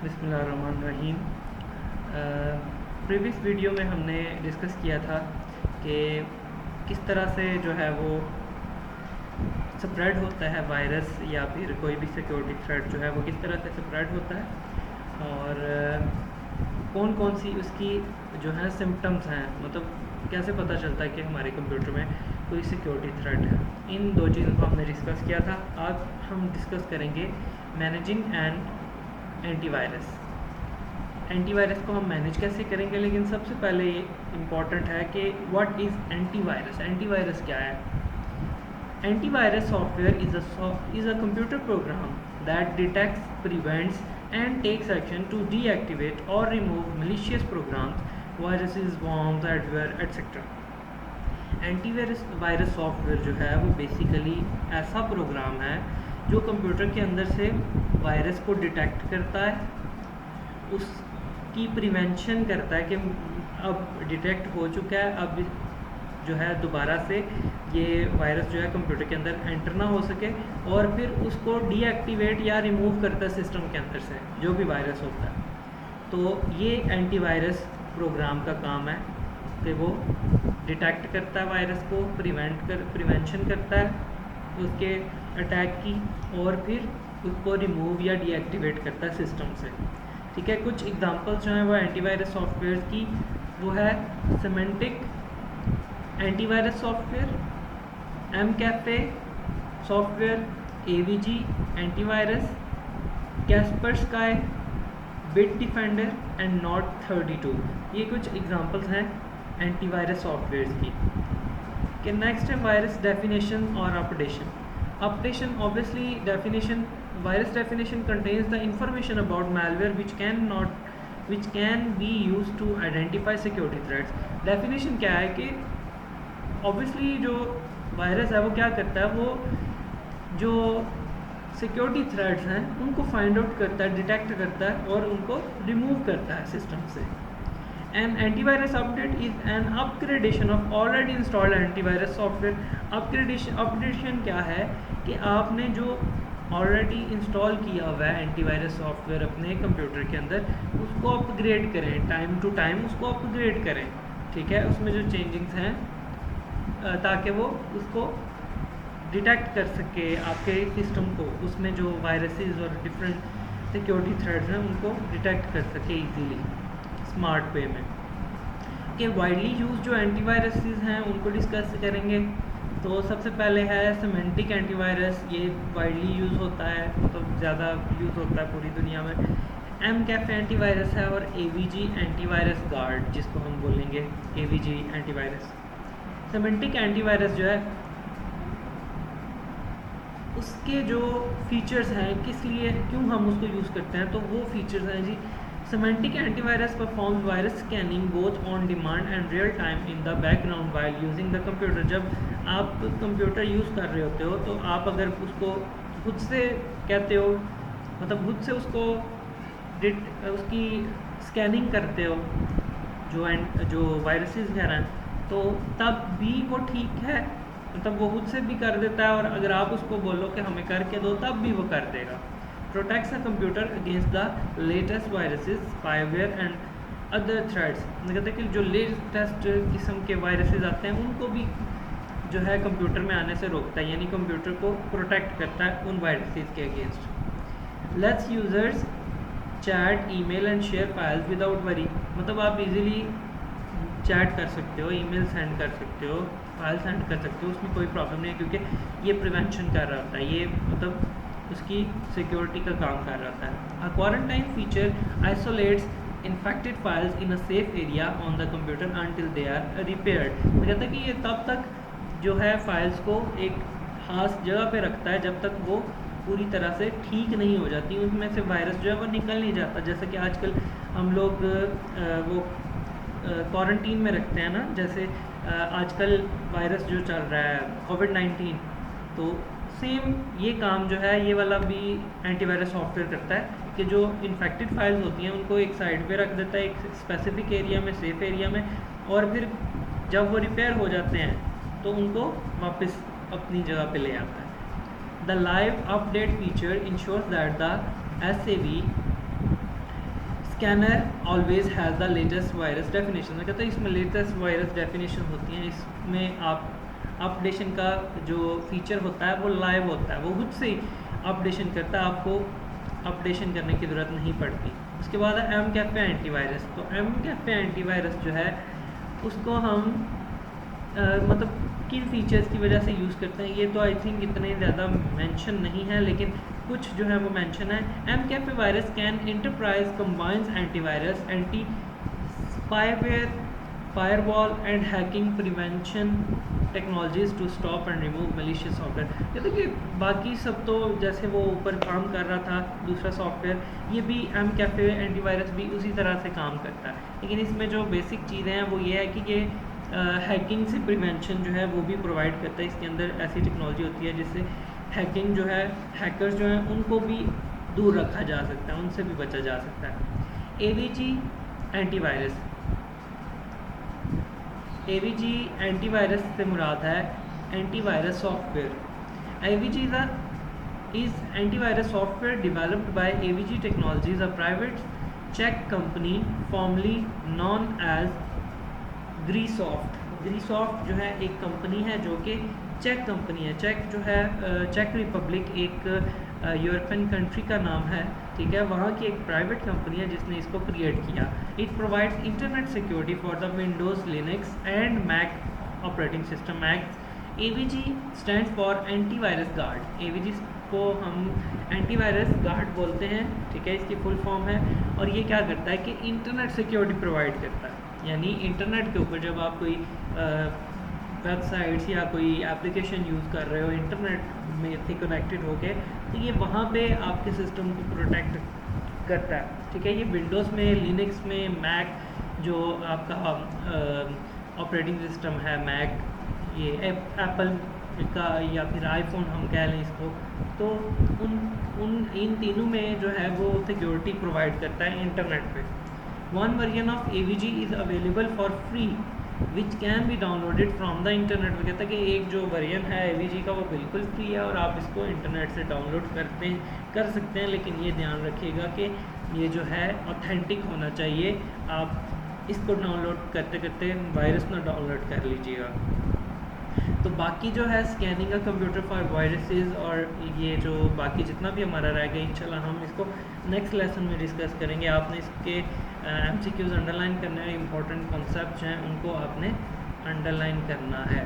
बिस्मिल्लाहिर्रहमानिर्रहीम। Previous video में हमने डिस्कस किया था कि किस तरह से जो है वो स्प्रेड होता है वायरस या फिर कोई भी सिक्योरिटी थ्रेट जो है वो किस तरह से स्प्रेड होता है और कौन कौन सी उसकी जो है सिम्टम्स हैं, मतलब कैसे पता चलता है कि हमारे कंप्यूटर में कोई सिक्योरिटी थ्रेट है। इन दो चीज़ों को हमने डिस्कस किया था। आज हम डिस्कस करेंगे मैनेजिंग एंड एंटीवायरस। एंटीवायरस को हम मैनेज कैसे करेंगे, लेकिन सबसे पहले ये इम्पॉर्टेंट है कि व्हाट इज़ एंटीवायरस। एंटीवायरस क्या है? Antivirus software is a computer program that detects, prevents and takes action to deactivate or remove malicious programs, viruses, worms, adware, etc. Antivirus software जो है वो बेसिकली ऐसा प्रोग्राम है जो कंप्यूटर के अंदर से वायरस को डिटेक्ट करता है, उसकी प्रिवेंशन करता है कि अब डिटेक्ट हो चुका है, अब जो है दोबारा से ये वायरस जो है कंप्यूटर के अंदर एंटर ना हो सके, और फिर उसको डीएक्टिवेट या रिमूव करता है सिस्टम के अंदर से जो भी वायरस होता है। तो ये एंटीवायरस प्रोग्राम का काम है कि वो डिटेक्ट करता है वायरस को, प्रिवेंशन करता है उसके अटैक की, और फिर उसको रिमूव या डीएक्टिवेट करता है सिस्टम से। ठीक है, कुछ एग्जांपल्स जो हैं वो एंटीवायरस सॉफ्टवेयर की वो है Symantec antivirus software, McAfee software, AVG antivirus, Kaspersky, Bitdefender and not 32। ये कुछ एग्जांपल्स हैं एंटीवायरस सॉफ्टवेयर की। कि नेक्स्ट है वायरस डेफिनेशन और updation. Updation obviously definition, virus definition contains the information about malware which can be used to identify security threats। Definition क्या है कि ऑब्वियसली जो वायरस है वो क्या करता है, वो जो सिक्योरिटी थ्रेट्स हैं उनको फाइंड आउट करता है, डिटेक्ट करता है और उनको रिमूव करता है सिस्टम से। An antivirus update is an upgradation of already installed antivirus software. Updation क्या है कि आपने जो ऑलरेडी इंस्टॉल किया हुआ है एंटीवायरस सॉफ्टवेयर अपने कंप्यूटर के अंदर, उसको अपग्रेड करें, टाइम टू टाइम उसको अपग्रेड करें। ठीक है, उसमें जो चेंजिंग्स हैं ताकि वो उसको डिटेक्ट कर सके आपके सिस्टम को, उसमें जो वायरसेस और डिफरेंट सिक्योरिटी थ्रेड्स हैं उनको डिटेक्ट कर सके इजीली स्मार्ट वे में। कि वाइडली यूज जो एंटीवायरसेस हैं उनको डिस्कस करेंगे। तो सबसे पहले है सिमेंटिक एंटीवायरस। ये वाइडली यूज़ होता है, मतलब ज़्यादा यूज़ होता है पूरी दुनिया में। एमकैफे एंटीवायरस है, और एवीजी एंटीवायरस गार्ड जिसको हम बोलेंगे एवीजी एंटीवायरस। सिमेंटिक एंटीवायरस जो है उसके जो फीचर्स हैं, किस लिए क्यों हम उसको यूज़ करते हैं, तो वो फीचर्स हैं जी। Symantec antivirus performs virus scanning both on demand and real time in the background while using the computer. जब आप कंप्यूटर यूज़ कर रहे होते हो तो आप अगर उसको खुद से कहते हो, मतलब खुद से उसको उसकी स्कैनिंग करते हो जो वायरसेस वगैरह हैं, तो तब भी वो ठीक है, मतलब वो खुद से भी कर देता है, और अगर आप उसको बोलो कि हमें करके दो तब भी वो कर देगा। Protects a computer against the latest viruses, spyware and other threats. कहते हैं कि जो लेटेस्ट किस्म के वायरसेस आते हैं उनको भी जो है कंप्यूटर में आने से रोकता है, यानी कंप्यूटर को प्रोटेक्ट करता है उन वायरसेस के against. Let's users chat, email and share files without worry. मतलब आप इजीली चैट कर सकते हो, ईमेल सेंड कर सकते हो, फाइल सेंड कर सकते हो, उसमें कोई प्रॉब्लम नहीं है, क्योंकि ये प्रिवेंशन कर रहा होता है, ये मतलब उसकी सिक्योरिटी का काम कर रहा होता है। A quarantine feature isolates infected files in a safe area on the computer until they are repaired. तो कहता है कि ये तब तक जो है फाइल्स को एक खास जगह पे रखता है जब तक वो पूरी तरह से ठीक नहीं हो जाती, उनमें से वायरस जो है वो निकल नहीं जाता। जैसे कि आजकल हम लोग वो क्वारंटीन में रखते हैं ना, जैसे आजकल वायरस जो चल रहा है कोविड-19, तो सेम ये काम जो है ये वाला भी एंटीवायरस सॉफ्टवेयर करता है कि जो इन्फेक्टेड फाइल्स होती हैं उनको एक साइड पे रख देता है, एक स्पेसिफिक एरिया में, सेफ एरिया में, और फिर जब वो रिपेयर हो जाते हैं तो उनको वापस अपनी जगह पे ले आता है। The live update feature ensures that the SAV scanner always has the latest virus definition. मैं कहता हूँ इसमें लेटेस्ट वायरस डेफिनेशन होती हैं, इसमें आप अपडेशन का जो फीचर होता है वो लाइव होता है, वो खुद से ही अपडेशन करता है, आपको अपडेशन करने की ज़रूरत नहीं पड़ती। उसके बाद है एम कैफे एंटीवायरस। तो एम कैफे एंटीवायरस जो है उसको हम मतलब किन फीचर्स की वजह से यूज़ करते हैं, ये तो आई थिंक इतने ज़्यादा मेंशन नहीं है, लेकिन कुछ जो है वो मेंशन है। McAfee virus scan enterprise combines antivirus, anti spyware, firewall and hacking prevention technologies to stop and remove malicious software. ये देखिए बाकी सब तो जैसे वो ऊपर काम कर रहा था दूसरा सॉफ्टवेयर, ये भी एम कैफे एंटीवायरस भी उसी तरह से काम करता है, लेकिन इसमें जो बेसिक चीज़ें हैं वो ये है कि ये हैकिंग से प्रिवेंशन जो है वो भी प्रोवाइड करता है। इसके अंदर ऐसी टेक्नोलॉजी होती है जिससे हैकिंग जो है, हैकर्स जो हैं उनको भी दूर रखा जा सकता है, उनसे भी बचा जा सकता है। एवीजी एंटीवायरस, एवीजी एंटीवायरस से मुराद है antivirus software. AVG is antivirus software developed by AVG Technologies, a private Czech company formerly known as Grisoft। Grisoft जो है एक कंपनी है जो कि चेक कंपनी है। चेक जो है चेक रिपब्लिक एक यूरोपियन कंट्री का नाम है, ठीक है, वहाँ की एक प्राइवेट कंपनी है जिसने इसको क्रिएट किया। It provides internet security for the Windows, Linux and Mac operating system. Mac AVG stand for antivirus guard. AVG को हम एंटीवायरस गार्ड बोलते हैं, ठीक है, इसकी फुल फॉर्म है। और ये क्या करता है कि इंटरनेट सिक्योरिटी प्रोवाइड करता है, यानी इंटरनेट के ऊपर जब आप कोई वेबसाइट्स या कोई एप्लीकेशन यूज़ कर रहे हो इंटरनेट में से कनेक्टेड होके, तो ये वहाँ पे आपके सिस्टम को प्रोटेक्ट करता है, ठीक है। ये विंडोज़ में, लिनक्स में, मैक जो आपका ऑपरेटिंग सिस्टम है मैक, ये एप्पल का या फिर आईफोन हम कह लें इसको, तो इन तीनों में जो है वो सिक्योरिटी प्रोवाइड करता है इंटरनेट पे। One version of AVG is available for free which can be downloaded from the internet. वो कहता है कि एक जो वर्जन है AVG का वो बिल्कुल फ्री है और आप इसको इंटरनेट से डाउनलोड कर सकते हैं, लेकिन ये ध्यान रखिएगा कि ये जो है ऑथेंटिक होना चाहिए। आप इसको डाउनलोड करते करते वायरस ना डाउनलोड कर लीजिएगा। तो बाकी जो है स्कैनिंग का कंप्यूटर फॉर वायरसेस और ये जो बाकी जितना भी हमारा रह गया इंशाल्लाह हम इसको नेक्स्ट लेसन में डिस्कस करेंगे। आपने इसके MCQs अंडरलाइन करना है, इंपॉर्टेंट कॉन्सेप्ट हैं उनको आपने अंडरलाइन करना है।